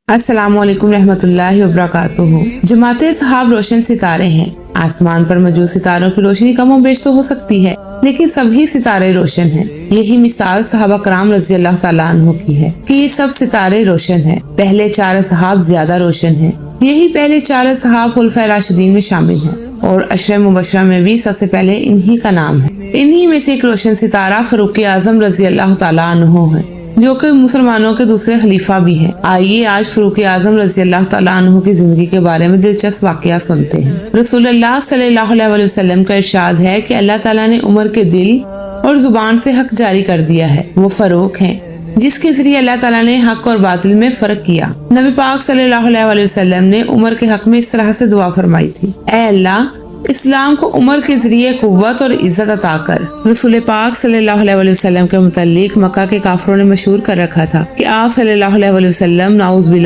السلام علیکم رحمۃ اللہ وبرکاتہ۔ جماعت اصحاب روشن ستارے ہیں۔ آسمان پر موجود ستاروں کی روشنی کم و بیش تو ہو سکتی ہے، لیکن سبھی ستارے روشن ہیں۔ یہی مثال صحابہ کرام رضی اللہ تعالیٰ عنہ کی ہے کہ یہ سب ستارے روشن ہیں۔ پہلے 4 اصحاب زیادہ روشن ہیں۔ یہی پہلے 4 اصحاب خلفائے راشدین میں شامل ہیں، اور عشرہ مبشرہ میں بھی سب سے پہلے انہی کا نام ہے۔ انہی میں سے ایک روشن ستارہ فاروق اعظم رضی اللہ تعالیٰ عنہ ہے، جو کہ مسلمانوں کے دوسرے خلیفہ بھی ہیں۔ آئیے آج فاروق اعظم رضی اللہ تعالیٰ عنہ کی زندگی کے بارے میں دلچسپ واقعہ سنتے ہیں۔ رسول اللہ صلی اللہ علیہ وسلم کا ارشاد ہے کہ اللہ تعالیٰ نے عمر کے دل اور زبان سے حق جاری کر دیا ہے۔ وہ فاروق ہیں، جس کے ذریعے اللہ تعالیٰ نے حق اور باطل میں فرق کیا۔ نبی پاک صلی اللہ علیہ وسلم نے عمر کے حق میں اس طرح سے دعا فرمائی تھی: اے اللہ، اسلام کو عمر کے ذریعے قوت اور عزت عطا کر۔ رسول پاک صلی اللہ علیہ وسلم کے متعلق مکہ کے کافروں نے مشہور کر رکھا تھا کہ آپ صلی اللہ علیہ وسلم نعوذ باللہ